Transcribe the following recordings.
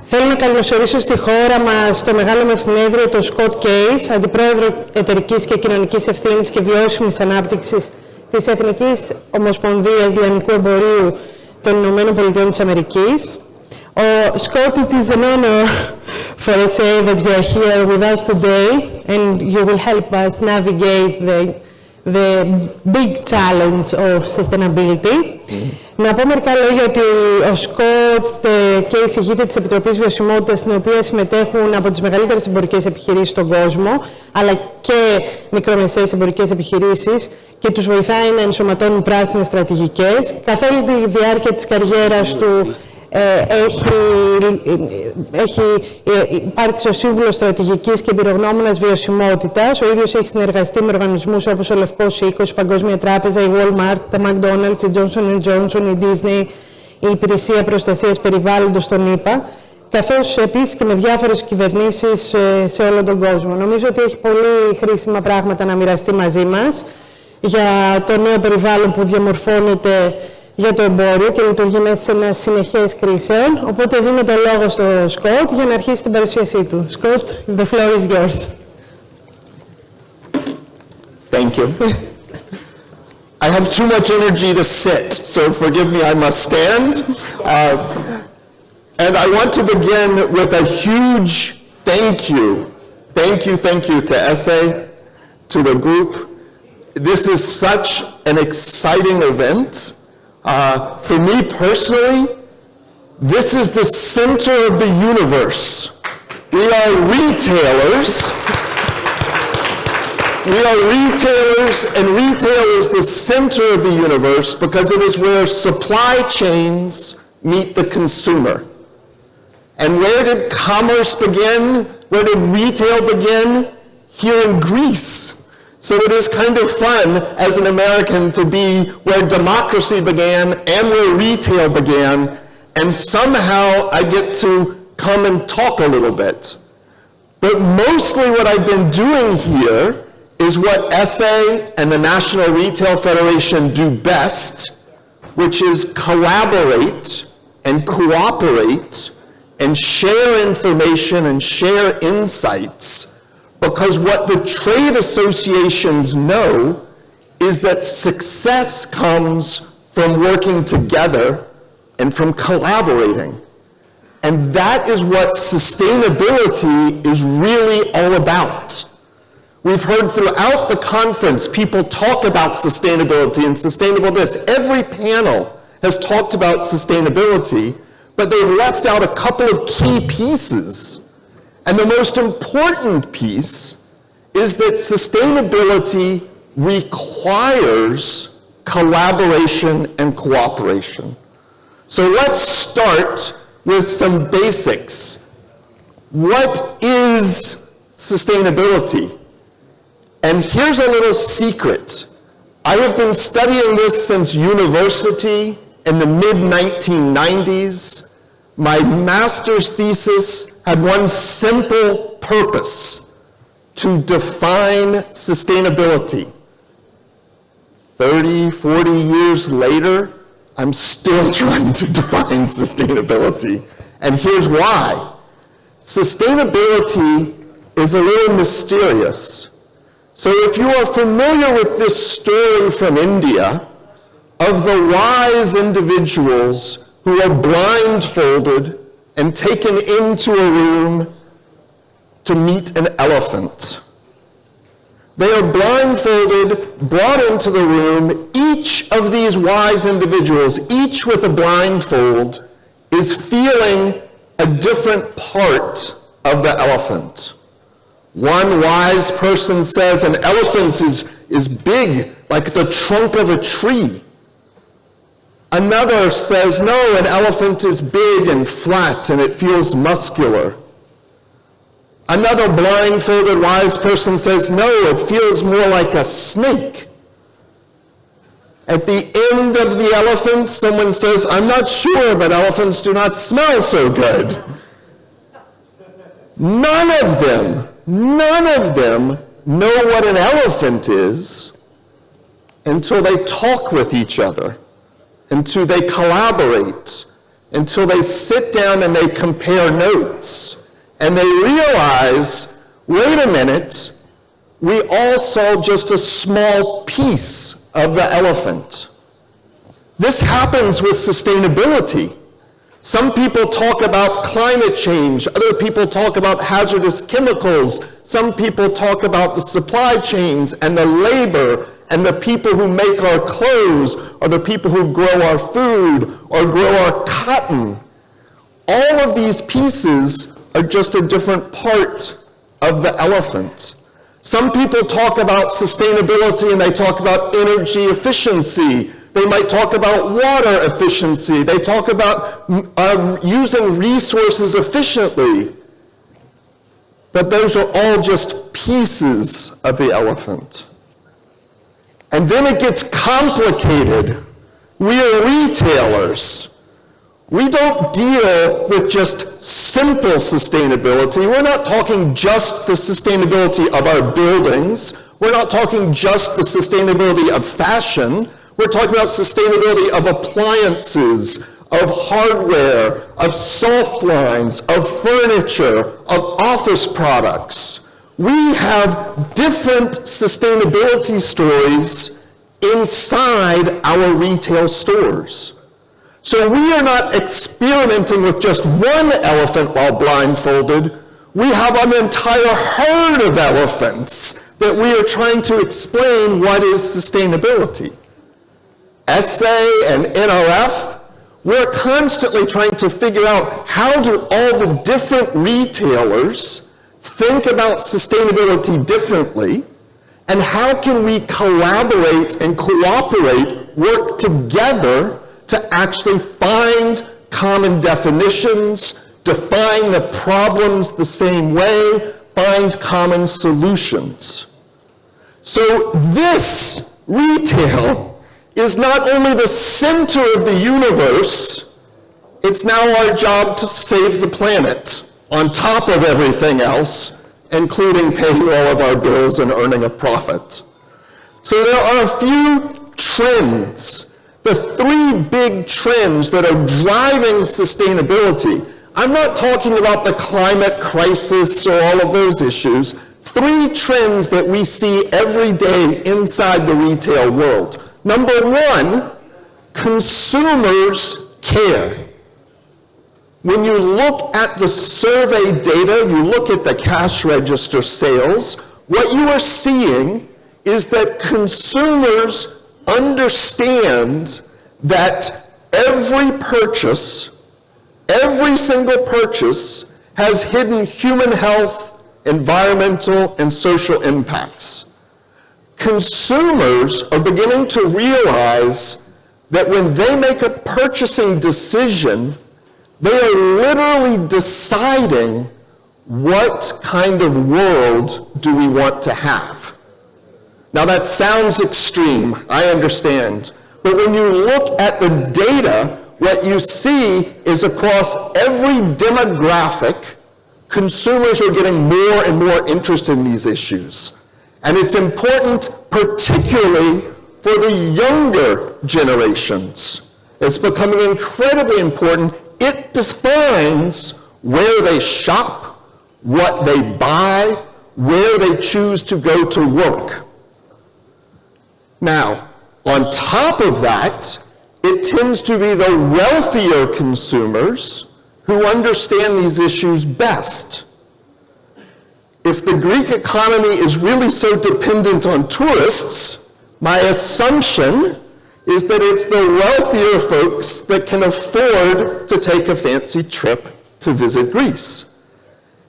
Θέλω να καλωσορίσω στη χώρα μας στο μεγάλο μας συνέδριο το Scot Case, Αντιπρόεδρο Εταιρικής και Κοινωνικής Ευθύνης και Βιώσιμης Ανάπτυξης της Εθνικής Ομοσπονδίας Λιανικού Εμπορίου των Ηνωμένων Πολιτειών της Αμερικής. Scot, it is an honor for ΕΣΕΕ that you are here with us today and you will help us navigate the big challenge of sustainability. Να πω μερικά λόγια ότι ο Scot και η συγγήτρια της Επιτροπής Βιωσιμότητας, στην οποία συμμετέχουν από τις μεγαλύτερες εμπορικές επιχειρήσεις στον κόσμο, αλλά και μικρομεσαίες εμπορικές επιχειρήσεις, και τους βοηθάει να ενσωματώνουν πράσινες στρατηγικές. Καθ' όλη τη διάρκεια της καριέρας του έχει υπάρξει ο σύμβουλος στρατηγικής και εμπειρογνώμονας βιωσιμότητας. Ο ίδιος έχει συνεργαστεί με οργανισμούς όπως ο Λευκός Οίκος, η Παγκόσμια Τράπεζα, η Walmart, τα McDonald's, η Johnson & Johnson, η Disney, η Υπηρεσία Προστασίας Περιβάλλοντος των ΗΠΑ, καθώς επίσης και με διάφορες κυβερνήσεις σε όλο τον κόσμο. Νομίζω ότι έχει πολύ χρήσιμα πράγματα να μοιραστεί μαζί μας για το νέο περιβάλλον που διαμορφώνεται για το εμπόριο και λειτουργεί μέσα σε ένα συνεχές κρίσεων. Οπότε δίνω το λόγο στο Scot για να αρχίσει την παρουσίασή του. Scot, the floor is yours. Thank you. I have too much energy to sit, so forgive me, I must stand. And I want to begin with a huge thank you. Thank you to ΕΣΕΕ, to the group. This is such an exciting event. For me personally, this is the center of the universe. We are retailers. And retail is the center of the universe because it is where supply chains meet the consumer. And where did commerce begin? Where did retail begin? Here in Greece. So it is kind of fun as an American to be where democracy began and where retail began, and somehow I get to come and talk a little bit. But mostly what I've been doing here is what ΕΣΕΕ and the National Retail Federation do best, which is collaborate and cooperate and share information and share insights. Because what the trade associations know is that success comes from working together and from collaborating. And that is what sustainability is really all about. We've heard throughout the conference people talk about sustainability and sustainable this. Every panel has talked about sustainability, but they've left out a couple of key pieces. And the most important piece is that sustainability requires collaboration and cooperation. So let's start with some basics. What is sustainability? And here's a little secret. I have been studying this since university in the mid-1990s. My master's thesis had one simple purpose: to define sustainability. 30, 40 years later, I'm still trying to define sustainability. And here's why. Sustainability is a little mysterious. So if you are familiar with this story from India of the wise individuals who are blindfolded and taken into a room to meet an elephant. They are blindfolded, brought into the room. Each of these wise individuals, each with a blindfold, is feeling a different part of the elephant. One wise person says an elephant is big, like the trunk of a tree. Another says, no, an elephant is big and flat and it feels muscular. Another blindfolded wise person says, no, it feels more like a snake. At the end of the elephant, someone says, I'm not sure, but elephants do not smell so good. None of them know what an elephant is until they talk with each other, until they collaborate, until they sit down and they compare notes and they realize, wait a minute, we all saw just a small piece of the elephant. This happens with sustainability. Some people talk about climate change, other people talk about hazardous chemicals, some people talk about the supply chains and the labor and the people who make our clothes or the people who grow our food or grow our cotton. All of these pieces are just a different part of the elephant. Some people talk about sustainability and they talk about energy efficiency. They might talk about water efficiency. They talk about using resources efficiently. But those are all just pieces of the elephant. And then it gets complicated. We are retailers. We don't deal with just simple sustainability. We're not talking just the sustainability of our buildings. We're not talking just the sustainability of fashion. We're talking about sustainability of appliances, of hardware, of soft lines, of furniture, of office products. We have different sustainability stories inside our retail stores. So we are not experimenting with just one elephant while blindfolded. We have an entire herd of elephants that we are trying to explain what is sustainability. ΕΣΕΕ and NRF, we're constantly trying to figure out how do all the different retailers think about sustainability differently, and how can we collaborate and cooperate, work together to actually find common definitions, define the problems the same way, find common solutions. So this retail is not only the center of the universe, it's now our job to save the planet on top of everything else, including paying all of our bills and earning a profit. So there are a few trends. The three big trends that are driving sustainability. I'm not talking about the climate crisis or all of those issues. Three trends that we see every day inside the retail world. Number one, consumers care. When you look at the survey data, you look at the cash register sales, what you are seeing is that consumers understand that every purchase, every single purchase has hidden human health, environmental, and social impacts. Consumers are beginning to realize that when they make a purchasing decision, they are literally deciding what kind of world do we want to have. Now that sounds extreme, I understand. But when you look at the data, what you see is across every demographic, consumers are getting more and more interested in these issues. And it's important particularly for the younger generations. It's becoming incredibly important. It defines where they shop, what they buy, where they choose to go to work. Now, on top of that, it tends to be the wealthier consumers who understand these issues best. If the Greek economy is really so dependent on tourists, my assumption is that it's the wealthier folks that can afford to take a fancy trip to visit Greece.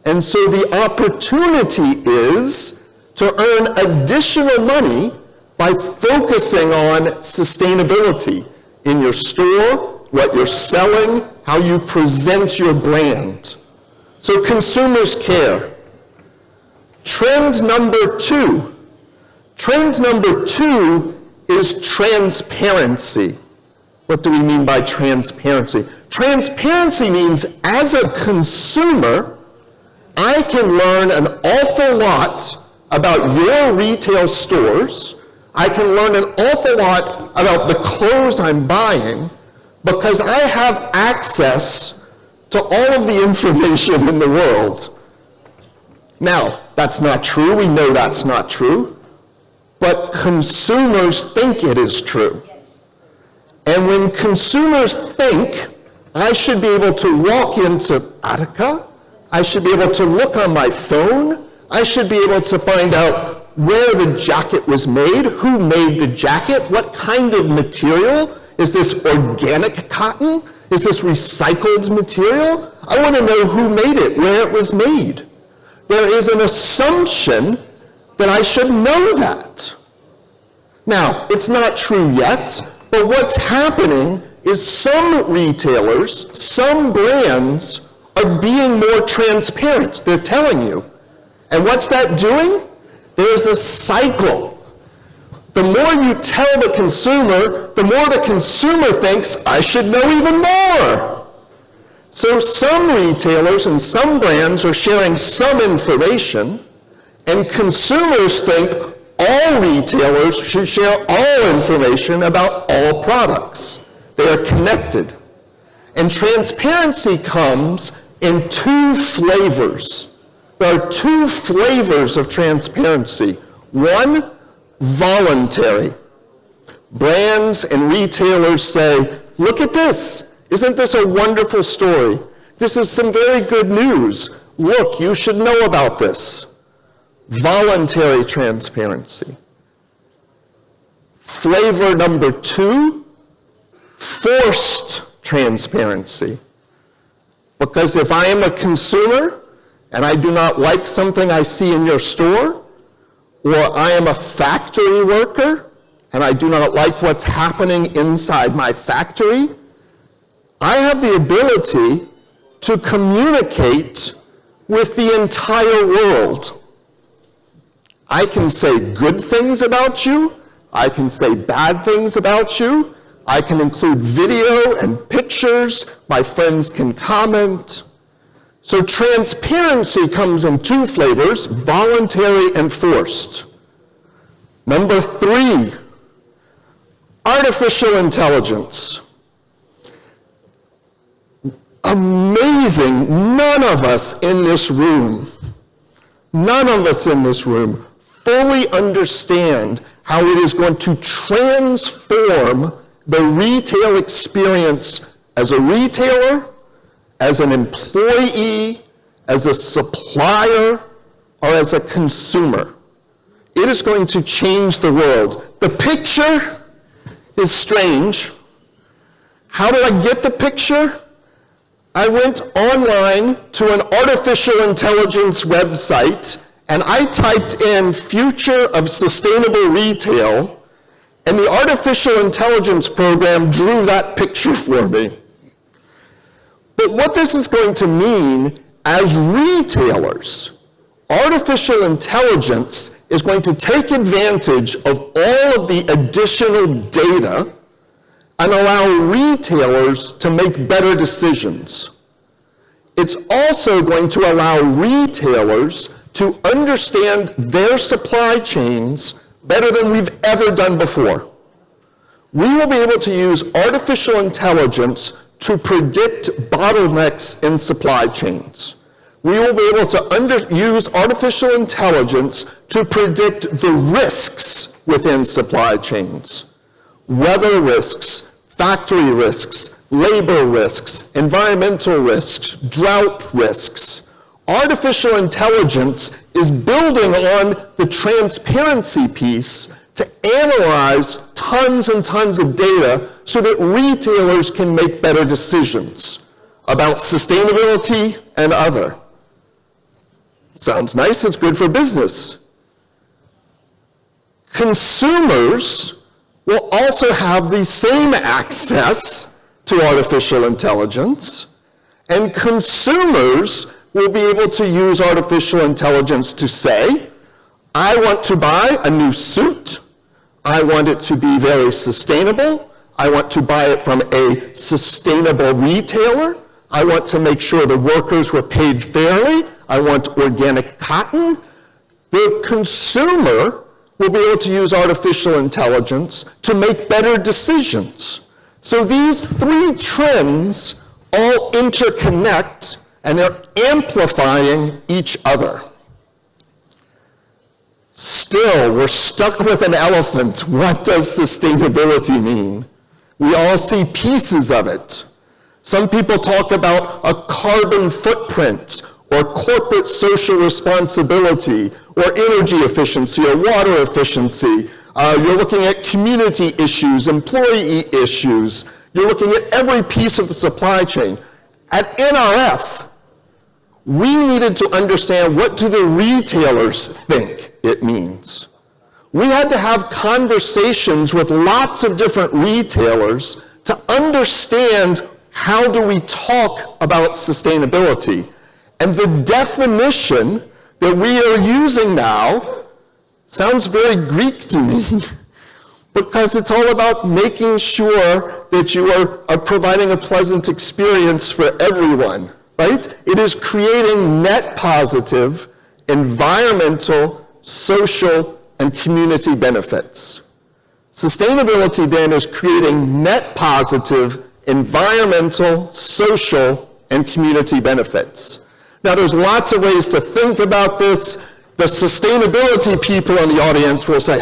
And so the opportunity is to earn additional money by focusing on sustainability in your store, what you're selling, how you present your brand. So consumers care. Trend number two. Trend number two is transparency. What do we mean by transparency? Transparency means as a consumer, I can learn an awful lot about your retail stores. I can learn an awful lot about the clothes I'm buying, because I have access to all of the information in the world. Now, that's not true. We know that's not true. But consumers think it is true. And when consumers think, I should be able to walk into Attica, I should be able to look on my phone, I should be able to find out where the jacket was made, who made the jacket, what kind of material. Is this organic cotton? Is this recycled material? I want to know who made it, where it was made. There is an assumption that I should know that. Now, it's not true yet, but what's happening is some retailers, some brands are being more transparent. They're telling you. And what's that doing? There's a cycle. The more you tell the consumer, the more the consumer thinks, I should know even more. So some retailers and some brands are sharing some information, and consumers think all retailers should share all information about all products. They are connected. And transparency comes in two flavors. There are two flavors of transparency. One, voluntary. Brands and retailers say, look at this. Isn't this a wonderful story? This is some very good news. Look, you should know about this. Voluntary transparency. Flavor number two, forced transparency. Because if I am a consumer and I do not like something I see in your store, or I am a factory worker and I do not like what's happening inside my factory, I have the ability to communicate with the entire world. I can say good things about you, I can say bad things about you, I can include video and pictures, my friends can comment. So transparency comes in two flavors, voluntary and forced. Number three, artificial intelligence. Amazing, none of us in this room fully understand how it is going to transform the retail experience as a retailer, as an employee, as a supplier, or as a consumer. It is going to change the world. The picture is strange. How did I get the picture? I went online to an artificial intelligence website and I typed in future of sustainable retail, and the artificial intelligence program drew that picture for me. But what this is going to mean as retailers, artificial intelligence is going to take advantage of all of the additional data and allow retailers to make better decisions. It's also going to allow retailers to understand their supply chains better than we've ever done before. We will be able to use artificial intelligence to predict bottlenecks in supply chains. We will be able to use artificial intelligence to predict the risks within supply chains. Weather risks, factory risks, labor risks, environmental risks, drought risks. Artificial intelligence is building on the transparency piece to analyze tons and tons of data so that retailers can make better decisions about sustainability and other. Sounds nice, it's good for business. Consumers will also have the same access to artificial intelligence, and consumers will be able to use artificial intelligence to say, I want to buy a new suit, I want it to be very sustainable, I want to buy it from a sustainable retailer, I want to make sure the workers were paid fairly, I want organic cotton. The consumer will be able to use artificial intelligence to make better decisions, So these three trends all interconnect, and they're amplifying each other. Still, we're stuck with an elephant. What does sustainability mean? We all see pieces of it. Some people talk about a carbon footprint, or corporate social responsibility, or energy efficiency, or water efficiency. You're looking at community issues, employee issues. You're looking at every piece of the supply chain. At NRF, we needed to understand, what do the retailers think it means? We had to have conversations with lots of different retailers to understand, how do we talk about sustainability? And the definition that we are using now sounds very Greek to me, because it's all about making sure that you are providing a pleasant experience for everyone, right? It is creating net positive environmental, social, and community benefits. Sustainability then is creating net positive environmental, social, and community benefits. Now, there's lots of ways to think about this. The sustainability people in the audience will say,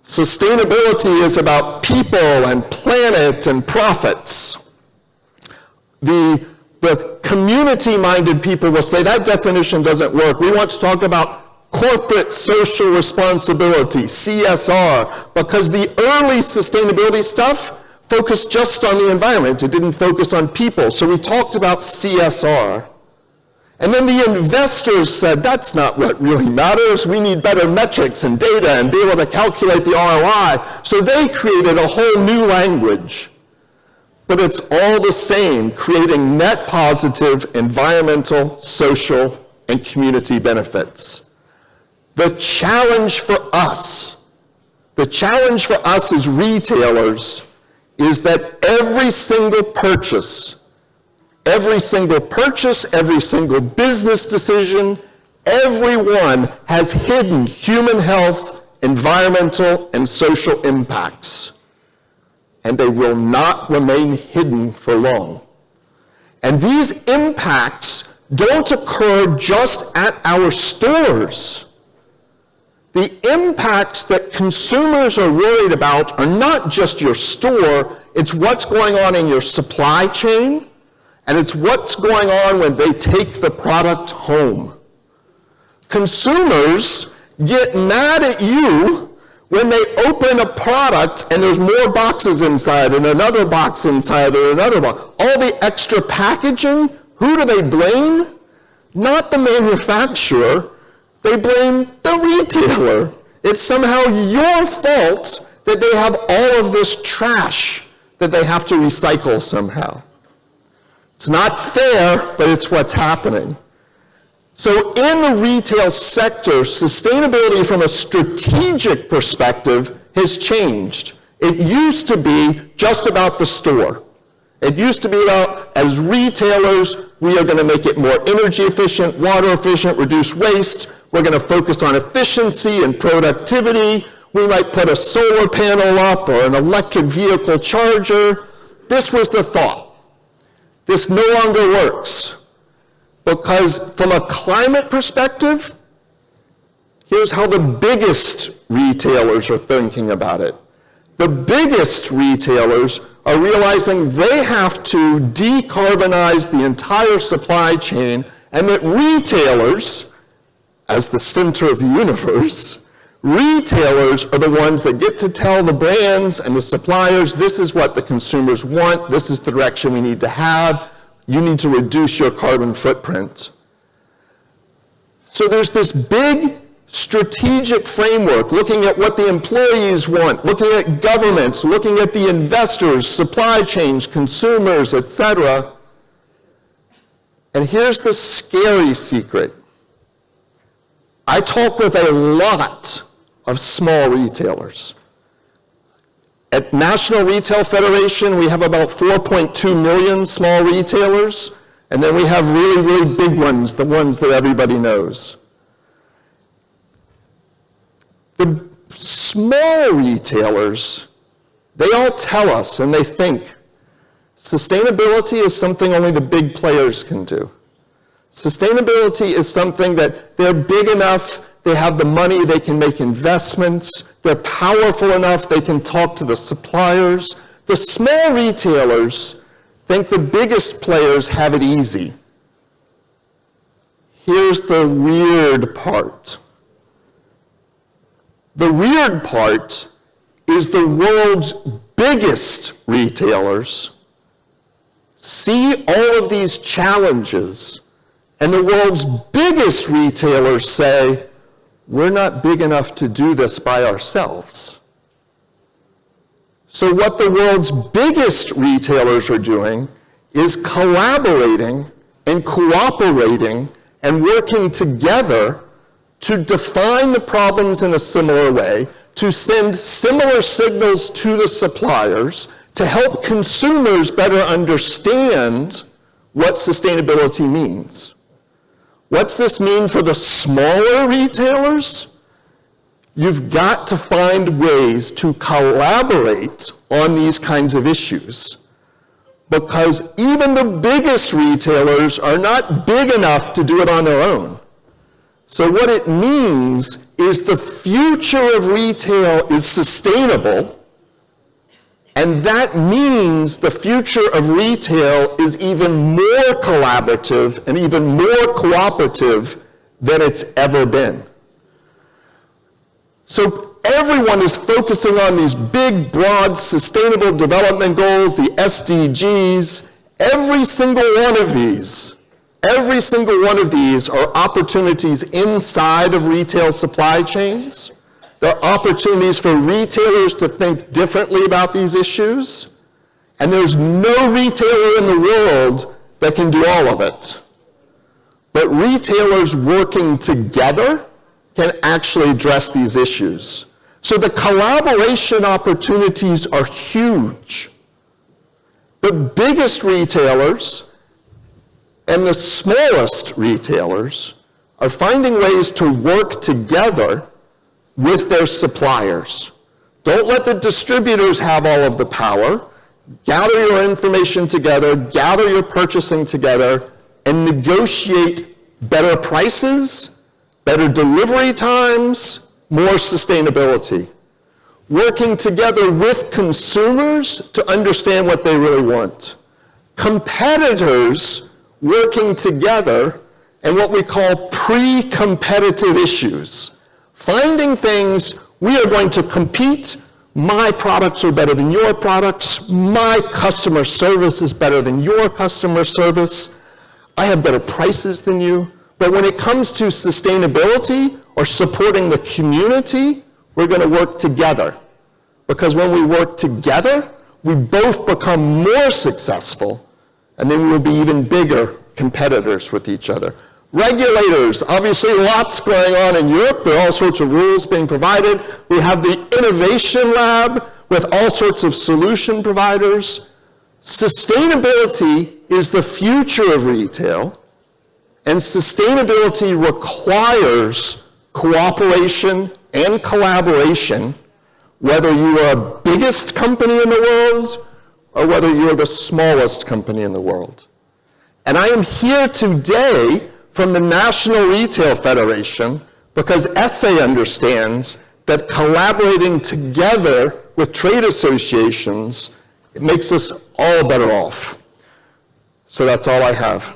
sustainability is about people and planet and profits. The community-minded people will say that definition doesn't work. We want to talk about corporate social responsibility, CSR, because the early sustainability stuff focused just on the environment. It didn't focus on people. So we talked about CSR. And then the investors said, that's not what really matters. We need better metrics and data and be able to calculate the ROI. So they created a whole new language. But it's all the same, creating net positive environmental, social, and community benefits. The challenge for us as retailers is that every single purchase, every single business decision, everyone has hidden human health, environmental, and social impacts. And they will not remain hidden for long. And these impacts don't occur just at our stores. The impacts that consumers are worried about are not just your store, it's what's going on in your supply chain, and it's what's going on when they take the product home. Consumers get mad at you when they open a product and there's more boxes inside and another box inside and another box. All the extra packaging, who do they blame? Not the manufacturer. They blame the retailer. It's somehow your fault that they have all of this trash that they have to recycle somehow. It's not fair, but it's what's happening. So in the retail sector, sustainability from a strategic perspective has changed. It used to be just about the store. It used to be about, as retailers, we are going to make it more energy efficient, water efficient, reduce waste. We're going to focus on efficiency and productivity. We might put a solar panel up or an electric vehicle charger. This was the thought. This no longer works. Because from a climate perspective, here's how the biggest retailers are thinking about it. The biggest retailers are realizing they have to decarbonize the entire supply chain, and that retailers, as the center of the universe, retailers are the ones that get to tell the brands and the suppliers, this is what the consumers want, this is the direction we need to have, you need to reduce your carbon footprint. So there's this big strategic framework, looking at what the employees want, looking at governments, looking at the investors, supply chains, consumers, etc. And here's the scary secret. I talk with a lot of small retailers. At National Retail Federation, we have about 4.2 million small retailers, and then we have really, really big ones, the ones that everybody knows. The small retailers They all tell us, and they think, sustainability is something only the big players can do. Sustainability is something that they're big enough, they have the money, they can make investments, they're powerful enough, they can talk to the suppliers. The small retailers think the biggest players have it easy. Here's the weird part. The weird part is the world's biggest retailers see all of these challenges, and the world's biggest retailers say, we're not big enough to do this by ourselves. So what the world's biggest retailers are doing is collaborating and cooperating and working together to define the problems in a similar way, to send similar signals to the suppliers, to help consumers better understand what sustainability means. What's this mean for the smaller retailers? You've got to find ways to collaborate on these kinds of issues, because even the biggest retailers are not big enough to do it on their own. So what it means is the future of retail is sustainable, and that means the future of retail is even more collaborative and even more cooperative than it's ever been. So everyone is focusing on these big, broad, sustainable development goals, the SDGs. Every single one of these are opportunities inside of retail supply chains. There are opportunities for retailers to think differently about these issues, and there's no retailer in the world that can do all of it. But retailers working together can actually address these issues. So the collaboration opportunities are huge. The biggest retailers and the smallest retailers are finding ways to work together with their suppliers. Don't let the distributors have all of the power. Gather your information together, gather your purchasing together, and negotiate better prices, better delivery times, more sustainability. Working together with consumers to understand what they really want. Competitors working together and what we call pre-competitive issues. Finding things, we are going to compete, my products are better than your products, my customer service is better than your customer service, I have better prices than you. But when it comes to sustainability or supporting the community, we're going to work together. Because when we work together, we both become more successful, and then we will be even bigger competitors with each other. Regulators, obviously lots going on in Europe. There are all sorts of rules being provided. We have the Innovation Lab with all sorts of solution providers. Sustainability is the future of retail, and sustainability requires cooperation and collaboration, whether you are the biggest company in the world or whether you're the smallest company in the world. And I am here today from the National Retail Federation because ESEE understands that collaborating together with trade associations, it makes us all better off. So that's all I have.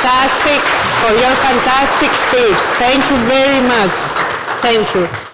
Fantastic, for your fantastic speech. Thank you very much. Thank you.